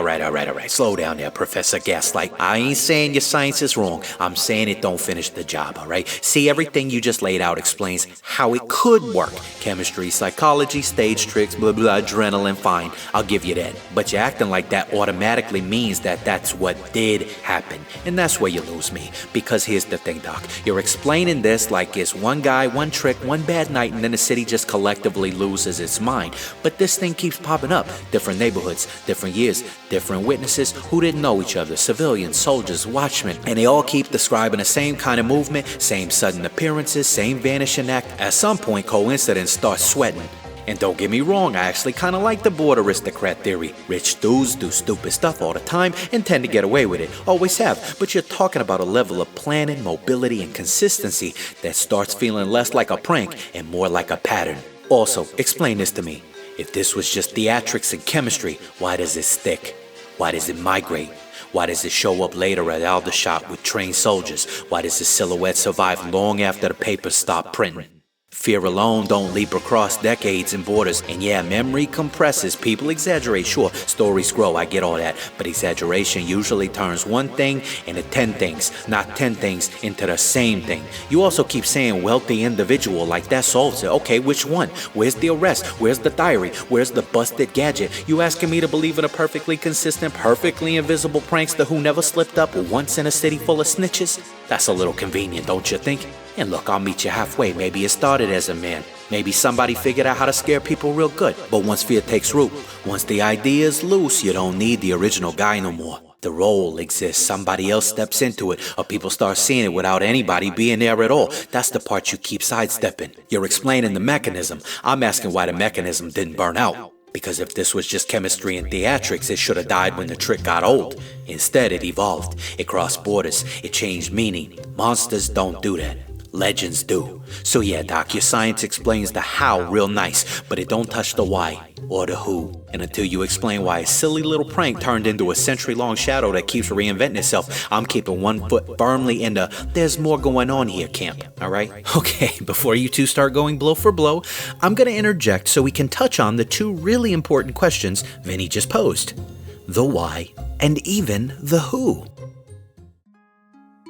Slow down there, Professor Gaslight. I ain't saying your science is wrong. I'm saying it don't finish the job, all right? See, everything you just laid out explains how it could work. Chemistry, psychology, stage tricks, blah, blah, adrenaline, fine. I'll give you that. But you're acting like that automatically means that that's what did happen. And that's where you lose me. Because here's the thing, Doc. You're explaining this like it's one guy, one trick, one bad night, and then the city just collectively loses its mind. But this thing keeps popping up. Different neighborhoods, different years, different witnesses who didn't know each other, civilians, soldiers, watchmen, and they all keep describing the same kind of movement, same sudden appearances, same vanishing act. At some point, coincidence starts sweating. And don't get me wrong, I actually kind of like the bored aristocrat theory. Rich dudes do stupid stuff all the time and tend to get away with it. Always have. But you're talking about a level of planning, mobility, and consistency that starts feeling less like a prank and more like a pattern. Also, explain this to me. If this was just theatrics and chemistry, why does it stick? Why does it migrate? Why does it show up later at Aldershot with trained soldiers? Why does the silhouette survive long after the papers stop printing? Fear alone don't leap across decades and borders. And yeah, memory compresses. People exaggerate, sure. Stories grow, I get all that. But exaggeration usually turns one thing into 10 things, not 10 things into the same thing. You also keep saying wealthy individual like that solves it. Okay, which one? Where's the arrest? Where's the diary? Where's the busted gadget? You asking me to believe in a perfectly consistent, perfectly invisible prankster who never slipped up once in a city full of snitches? That's a little convenient, don't you think? And look, I'll meet you halfway. Maybe it started as a man. Maybe somebody figured out how to scare people real good. But once fear takes root, once the idea is loose, you don't need the original guy no more. The role exists. Somebody else steps into it, or people start seeing it without anybody being there at all. That's the part you keep sidestepping. You're explaining the mechanism. I'm asking why the mechanism didn't burn out. Because if this was just chemistry and theatrics, it should have died when the trick got old. Instead, it evolved. It crossed borders. It changed meaning. Monsters don't do that. Legends do. So yeah, Doc, your science explains the how real nice, but it don't touch the why or the who. And until you explain why a silly little prank turned into a century-long shadow that keeps reinventing itself, I'm keeping one foot firmly in the there's more going on here camp, alright? Okay, before you two start going blow for blow, I'm gonna interject so we can touch on the two really important questions Vinny just posed. The why, and even the who.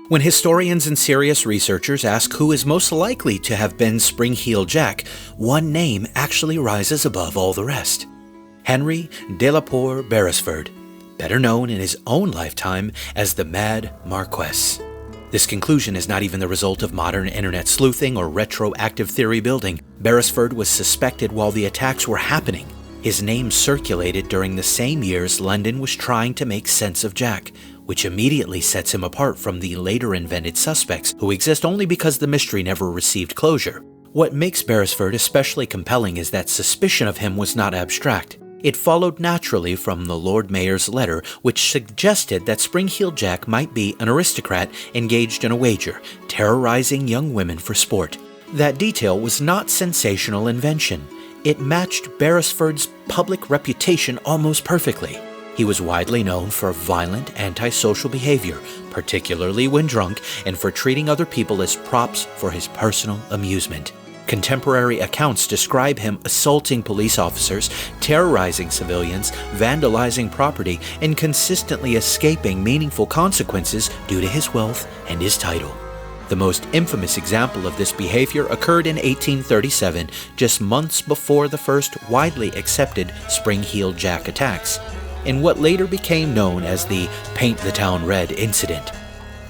When historians and serious researchers ask who is most likely to have been Spring-Heeled Jack, one name actually rises above all the rest. Henry de la Poer Beresford, better known in his own lifetime as the Mad Marquess. This conclusion is not even the result of modern internet sleuthing or retroactive theory building. Beresford was suspected while the attacks were happening. His name circulated during the same years London was trying to make sense of Jack, which immediately sets him apart from the later invented suspects who exist only because the mystery never received closure. What makes Beresford especially compelling is that suspicion of him was not abstract. It followed naturally from the Lord Mayor's letter, which suggested that Spring-Heeled Jack might be an aristocrat engaged in a wager, terrorizing young women for sport. That detail was not sensational invention. It matched Beresford's public reputation almost perfectly. He was widely known for violent, antisocial behavior, particularly when drunk, and for treating other people as props for his personal amusement. Contemporary accounts describe him assaulting police officers, terrorizing civilians, vandalizing property, and consistently escaping meaningful consequences due to his wealth and his title. The most infamous example of this behavior occurred in 1837, just months before the first widely accepted Spring-Heeled Jack attacks, in what later became known as the Paint the Town Red incident.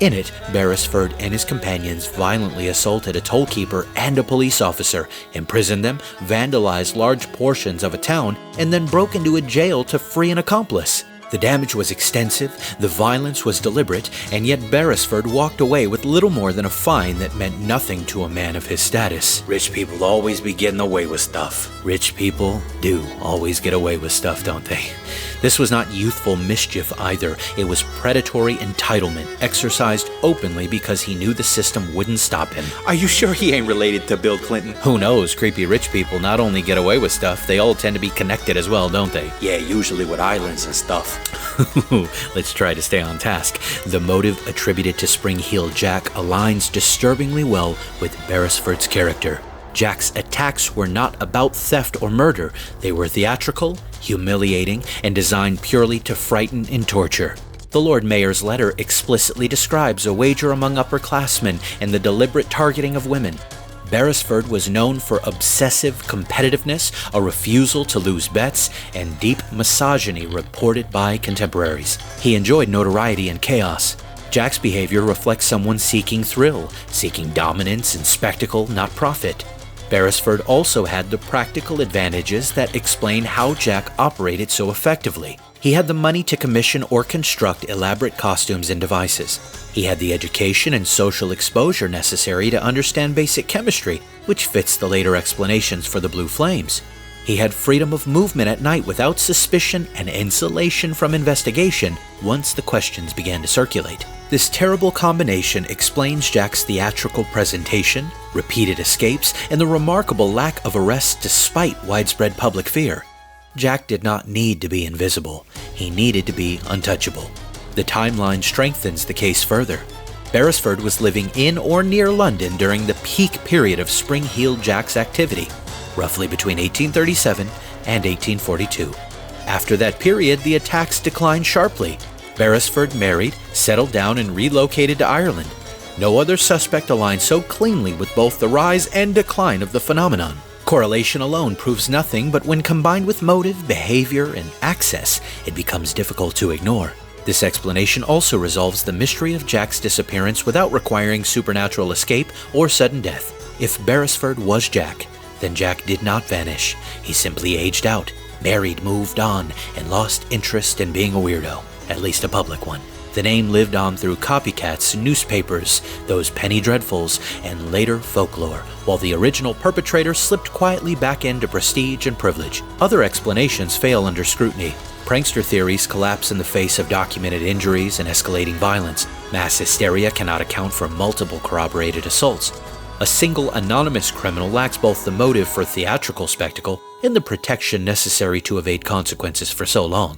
In it, Beresford and his companions violently assaulted a tollkeeper and a police officer, imprisoned them, vandalized large portions of a town, and then broke into a jail to free an accomplice. The damage was extensive, the violence was deliberate, and yet Beresford walked away with little more than a fine that meant nothing to a man of his status. Rich people always be getting away with stuff. Rich people do always get away with stuff, don't they? This was not youthful mischief either. It was predatory entitlement, exercised openly because he knew the system wouldn't stop him. Are you sure he ain't related to Bill Clinton? Who knows? Creepy rich people not only get away with stuff, they all tend to be connected as well, don't they? Yeah, usually with islands and stuff. Let's try to stay on task. The motive attributed to Spring-Heeled Jack aligns disturbingly well with Beresford's character. Jack's attacks were not about theft or murder. They were theatrical, humiliating, and designed purely to frighten and torture. The Lord Mayor's letter explicitly describes a wager among upperclassmen and the deliberate targeting of women. Beresford was known for obsessive competitiveness, a refusal to lose bets, and deep misogyny reported by contemporaries. He enjoyed notoriety and chaos. Jack's behavior reflects someone seeking thrill, seeking dominance and spectacle, not profit. Beresford also had the practical advantages that explain how Jack operated so effectively. He had the money to commission or construct elaborate costumes and devices. He had the education and social exposure necessary to understand basic chemistry, which fits the later explanations for the blue flames. He had freedom of movement at night without suspicion and insulation from investigation once the questions began to circulate. This terrible combination explains Jack's theatrical presentation, repeated escapes, and the remarkable lack of arrests despite widespread public fear. Jack did not need to be invisible. He needed to be untouchable. The timeline strengthens the case further. Beresford was living in or near London during the peak period of Spring-Heeled Jack's activity, roughly between 1837 and 1842. After that period, the attacks declined sharply. Beresford married, settled down, and relocated to Ireland. No other suspect aligns so cleanly with both the rise and decline of the phenomenon. Correlation alone proves nothing, but when combined with motive, behavior, and access, it becomes difficult to ignore. This explanation also resolves the mystery of Jack's disappearance without requiring supernatural escape or sudden death. If Beresford was Jack, then Jack did not vanish. He simply aged out, married, moved on, and lost interest in being a weirdo, at least a public one. The name lived on through copycats, newspapers, those penny dreadfuls, and later folklore, while the original perpetrator slipped quietly back into prestige and privilege. Other explanations fail under scrutiny. Prankster theories collapse in the face of documented injuries and escalating violence. Mass hysteria cannot account for multiple corroborated assaults. A single anonymous criminal lacks both the motive for theatrical spectacle and the protection necessary to evade consequences for so long.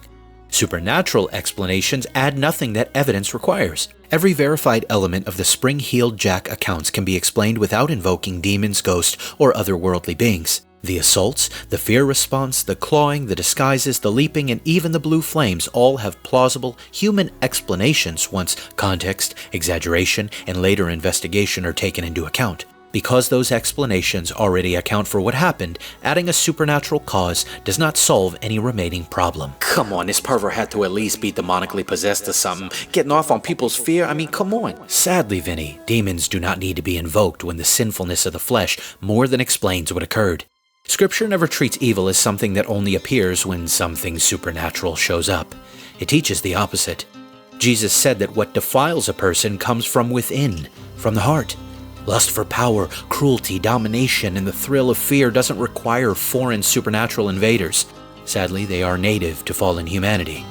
Supernatural explanations add nothing that evidence requires. Every verified element of the Spring-Heeled Jack accounts can be explained without invoking demons, ghosts, or otherworldly beings. The assaults, the fear response, the clawing, the disguises, the leaping, and even the blue flames all have plausible human explanations once context, exaggeration, and later investigation are taken into account. Because those explanations already account for what happened, adding a supernatural cause does not solve any remaining problem. Come on, this pervert had to at least be demonically possessed or something. Getting off on people's fear, I mean, come on. Sadly, Vinny, demons do not need to be invoked when the sinfulness of the flesh more than explains what occurred. Scripture never treats evil as something that only appears when something supernatural shows up. It teaches the opposite. Jesus said that what defiles a person comes from within, from the heart. Lust for power, cruelty, domination, and the thrill of fear doesn't require foreign supernatural invaders. Sadly, they are native to fallen humanity.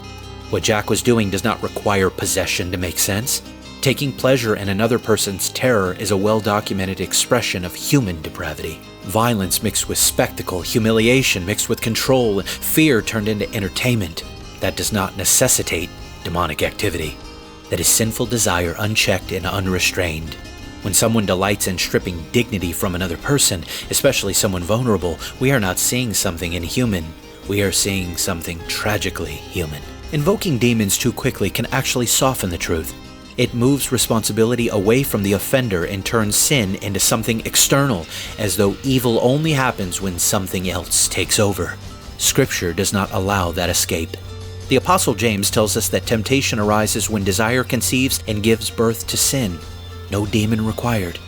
What Jack was doing does not require possession to make sense. Taking pleasure in another person's terror is a well-documented expression of human depravity. Violence mixed with spectacle, humiliation mixed with control, and fear turned into entertainment. That does not necessitate demonic activity. That is sinful desire unchecked and unrestrained. When someone delights in stripping dignity from another person, especially someone vulnerable, we are not seeing something inhuman. We are seeing something tragically human. Invoking demons too quickly can actually soften the truth. It moves responsibility away from the offender and turns sin into something external, as though evil only happens when something else takes over. Scripture does not allow that escape. The Apostle James tells us that temptation arises when desire conceives and gives birth to sin. No demon required,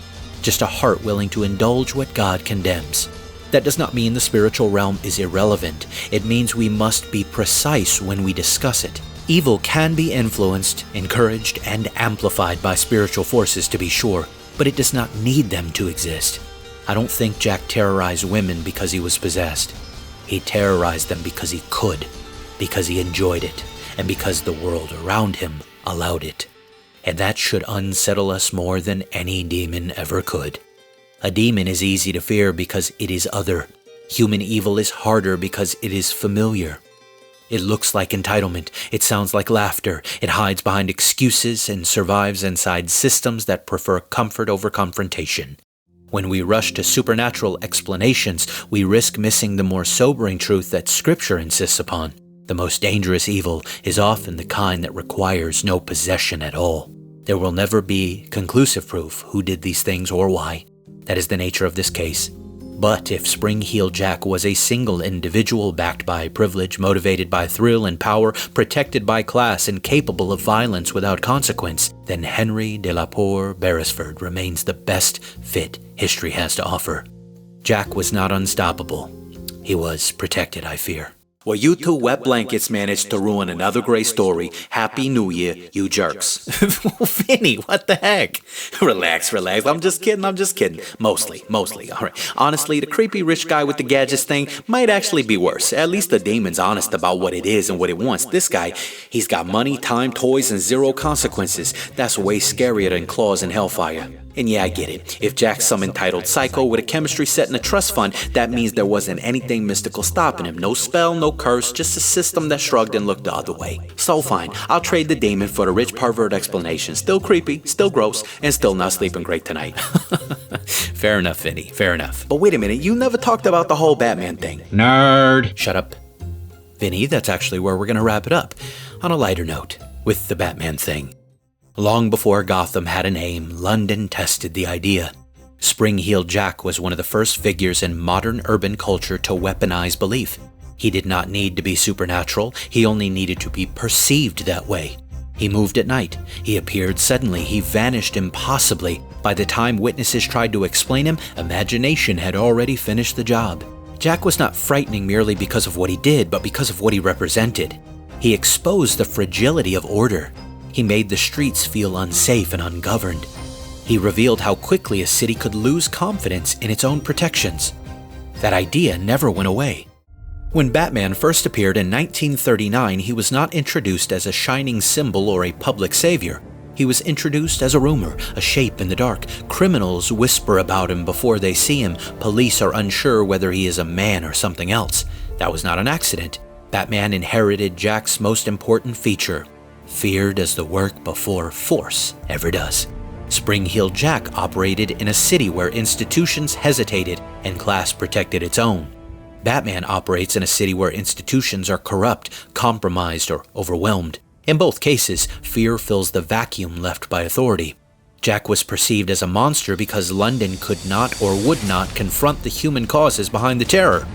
just a heart willing to indulge what God condemns. That does not mean the spiritual realm is irrelevant. It means we must be precise when we discuss it. Evil can be influenced, encouraged, and amplified by spiritual forces, to be sure, but it does not need them to exist. I don't think Jack terrorized women because he was possessed. He terrorized them because he could, because he enjoyed it, and because the world around him allowed it. And that should unsettle us more than any demon ever could. A demon is easy to fear because it is other. Human evil is harder because it is familiar. It looks like entitlement. It sounds like laughter. It hides behind excuses and survives inside systems that prefer comfort over confrontation. When we rush to supernatural explanations, we risk missing the more sobering truth that Scripture insists upon. The most dangerous evil is often the kind that requires no possession at all. There will never be conclusive proof who did these things or why. That is the nature of this case. But if Spring-Heeled Jack was a single individual backed by privilege, motivated by thrill and power, protected by class, and capable of violence without consequence, then Henry de la Poor Beresford remains the best fit history has to offer. Jack was not unstoppable. He was protected, I fear. Well, you two wet blankets managed to ruin another great story. Happy New Year, you jerks. Vinny, what the heck? Relax. I'm just kidding. Mostly. All right. Honestly, the creepy rich guy with the gadgets thing might actually be worse. At least the demon's honest about what it is and what it wants. This guy, he's got money, time, toys, and zero consequences. That's way scarier than claws in hellfire. And yeah, I get it. If Jack's some entitled psycho with a chemistry set in a trust fund, that means there wasn't anything mystical stopping him. No spell, no curse, just a system that shrugged and looked the other way. So fine, I'll trade the demon for the rich pervert explanation. Still creepy, still gross, and still not sleeping great tonight. Fair enough, Vinny, fair enough. But wait a minute, you never talked about the whole Batman thing. Nerd. Shut up. Vinny, that's actually where we're going to wrap it up. On a lighter note, with the Batman thing. Long before Gotham had a name, London tested the idea. Spring-Heeled Jack was one of the first figures in modern urban culture to weaponize belief. He did not need to be supernatural, he only needed to be perceived that way. He moved at night, he appeared suddenly, he vanished impossibly. By the time witnesses tried to explain him, imagination had already finished the job. Jack was not frightening merely because of what he did, but because of what he represented. He exposed the fragility of order. He made the streets feel unsafe and ungoverned. He revealed how quickly a city could lose confidence in its own protections. That idea never went away. When Batman first appeared in 1939, he was not introduced as a shining symbol or a public savior. He was introduced as a rumor, a shape in the dark. Criminals whisper about him before they see him. Police are unsure whether he is a man or something else. That was not an accident. Batman inherited Jack's most important feature. Fear does the work before force ever does. Spring-Heeled Jack operated in a city where institutions hesitated and class protected its own. Batman operates in a city where institutions are corrupt, compromised, or overwhelmed. In both cases, fear fills the vacuum left by authority. Jack was perceived as a monster because London could not or would not confront the human causes behind the terror.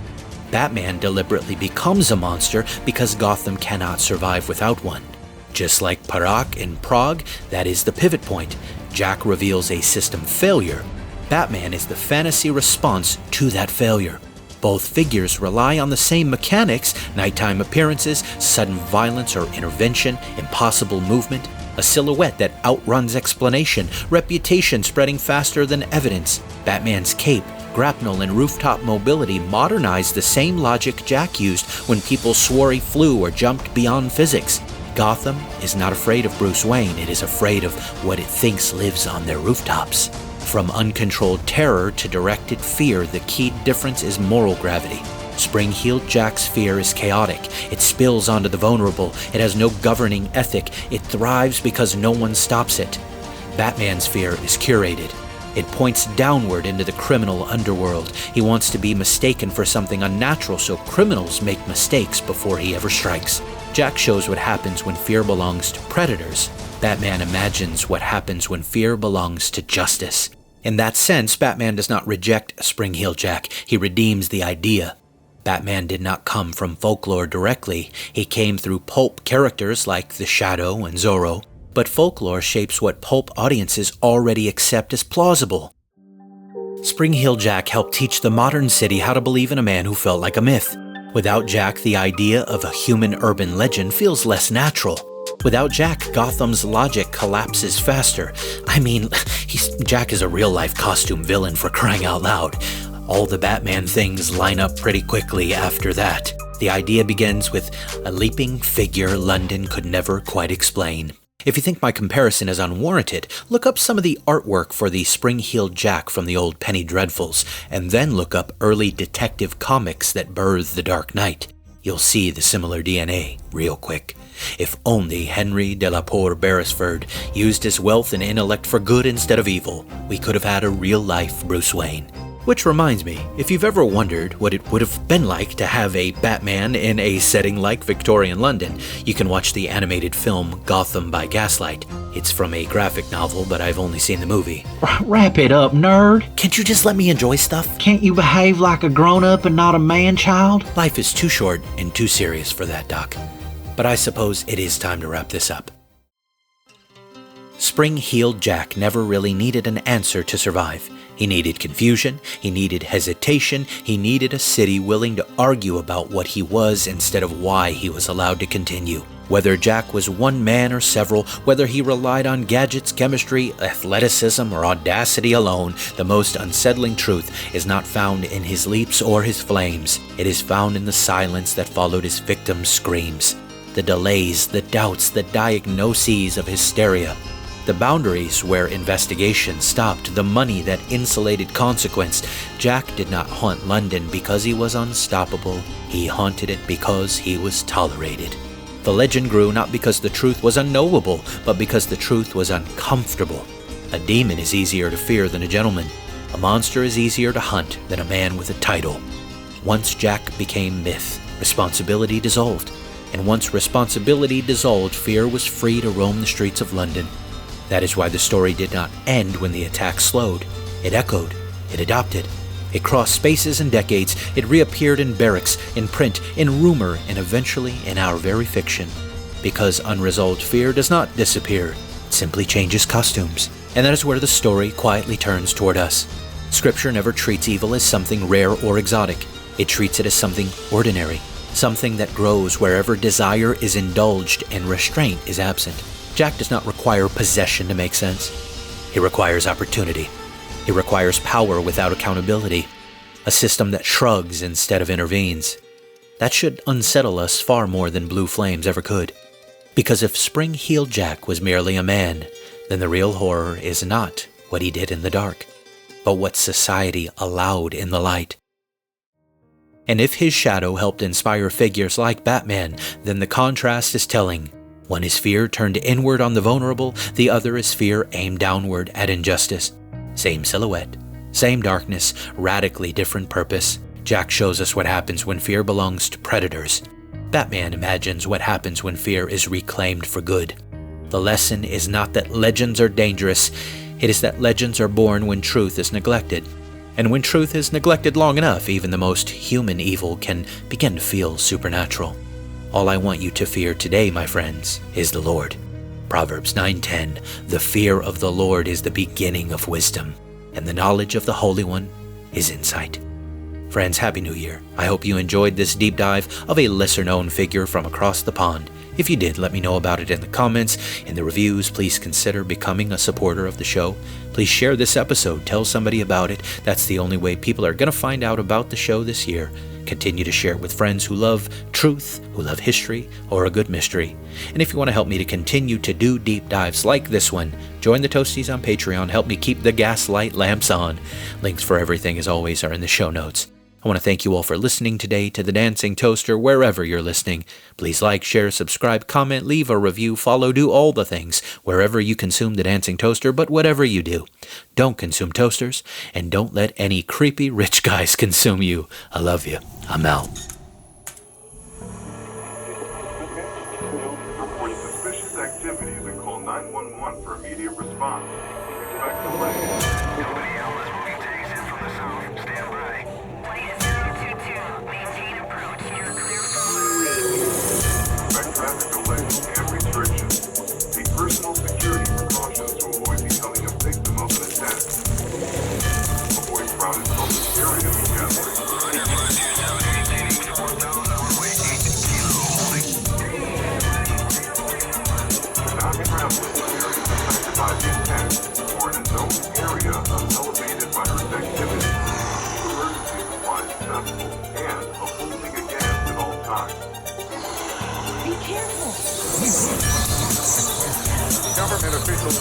Batman deliberately becomes a monster because Gotham cannot survive without one. Just like Perák in Prague, that is the pivot point. Jack reveals a system failure. Batman is the fantasy response to that failure. Both figures rely on the same mechanics: nighttime appearances, sudden violence or intervention, impossible movement, a silhouette that outruns explanation, reputation spreading faster than evidence. Batman's cape, grapnel, and rooftop mobility modernized the same logic Jack used when people swore he flew or jumped beyond physics. Gotham is not afraid of Bruce Wayne, it is afraid of what it thinks lives on their rooftops. From uncontrolled terror to directed fear, the key difference is moral gravity. Spring-Heeled Jack's fear is chaotic. It spills onto the vulnerable. It has no governing ethic. It thrives because no one stops it. Batman's fear is curated. It points downward into the criminal underworld. He wants to be mistaken for something unnatural, so criminals make mistakes before he ever strikes. Jack shows what happens when fear belongs to predators. Batman imagines what happens when fear belongs to justice. In that sense, Batman does not reject Spring-Heeled Jack. He redeems the idea. Batman did not come from folklore directly. He came through pulp characters like the Shadow and Zorro. But folklore shapes what pulp audiences already accept as plausible. Spring-Heeled Jack helped teach the modern city how to believe in a man who felt like a myth. Without Jack, the idea of a human urban legend feels less natural. Without Jack, Gotham's logic collapses faster. I mean, Jack is a real-life costume villain, for crying out loud. All the Batman things line up pretty quickly after that. The idea begins with a leaping figure London could never quite explain. If you think my comparison is unwarranted, look up some of the artwork for the Spring-Heeled Jack from the old Penny Dreadfuls, and then look up early detective comics that birthed the Dark Knight. You'll see the similar DNA real quick. If only Henry de la Poor Beresford used his wealth and intellect for good instead of evil, we could have had a real-life Bruce Wayne. Which reminds me, if you've ever wondered what it would have been like to have a Batman in a setting like Victorian London, you can watch the animated film Gotham by Gaslight. It's from a graphic novel, but I've only seen the movie. Wrap it up, nerd. Can't you just let me enjoy stuff? Can't you behave like a grown-up and not a man-child? Life is too short and too serious for that, Doc. But I suppose it is time to wrap this up. Spring-heeled Jack never really needed an answer to survive. He needed confusion, he needed hesitation, he needed a city willing to argue about what he was instead of why he was allowed to continue. Whether Jack was one man or several, whether he relied on gadgets, chemistry, athleticism, or audacity alone, the most unsettling truth is not found in his leaps or his flames. It is found in the silence that followed his victim's screams. The delays, the doubts, the diagnoses of hysteria. The boundaries where investigation stopped, the money that insulated consequence. Jack did not haunt London because he was unstoppable. He haunted it because he was tolerated. The legend grew not because the truth was unknowable, but because the truth was uncomfortable. A demon is easier to fear than a gentleman. A monster is easier to hunt than a man with a title. Once Jack became myth, responsibility dissolved. And once responsibility dissolved, fear was free to roam the streets of London. That is why the story did not end when the attack slowed. It echoed. It adopted. It crossed spaces and decades. It reappeared in barracks, in print, in rumor, and eventually in our very fiction. Because unresolved fear does not disappear. It simply changes costumes. And that is where the story quietly turns toward us. Scripture never treats evil as something rare or exotic. It treats it as something ordinary. Something that grows wherever desire is indulged and restraint is absent. Jack does not require possession to make sense. He requires opportunity. He requires power without accountability. A system that shrugs instead of intervenes. That should unsettle us far more than blue flames ever could. Because if Spring-heeled Jack was merely a man, then the real horror is not what he did in the dark, but what society allowed in the light. And if his shadow helped inspire figures like Batman, then the contrast is telling. One is fear turned inward on the vulnerable, the other is fear aimed downward at injustice. Same silhouette, same darkness, radically different purpose. Jack shows us what happens when fear belongs to predators. Batman imagines what happens when fear is reclaimed for good. The lesson is not that legends are dangerous, it is that legends are born when truth is neglected. And when truth is neglected long enough, even the most human evil can begin to feel supernatural. All I want you to fear today, my friends, is the Lord. Proverbs 9:10, the fear of the Lord is the beginning of wisdom, and the knowledge of the Holy One is insight. Friends, Happy New Year. I hope you enjoyed this deep dive of a lesser-known figure from across the pond. If you did, let me know about it in the comments. In the reviews, please consider becoming a supporter of the show. Please share this episode. Tell somebody about it. That's the only way people are going to find out about the show this year. Continue to share it with friends who love truth, who love history, or a good mystery. And if you want to help me to continue to do deep dives like this one, join the Toasties on Patreon. Help me keep the gaslight lamps on. Links for everything, as always, are in the show notes. I want to thank you all for listening today to The Dancing Toaster, wherever you're listening. Please like, share, subscribe, comment, leave a review, follow, do all the things, wherever you consume The Dancing Toaster, but whatever you do, don't consume toasters, and don't let any creepy rich guys consume you. I love you. I'm out. Report suspicious activities and call 911 for immediate response. Expect delay. Nobody else will be taken from the south. Stand by. Flight 022, maintain approach. You're clear for Expect traffic delays and restrictions. Take personal security precautions to avoid becoming a victim of an attack. Avoid crowded public areas and gatherings. By the attack or in a known area of elevated virus activity, emergency supplies accessible and a holding a gas at all times. Be careful. Government officials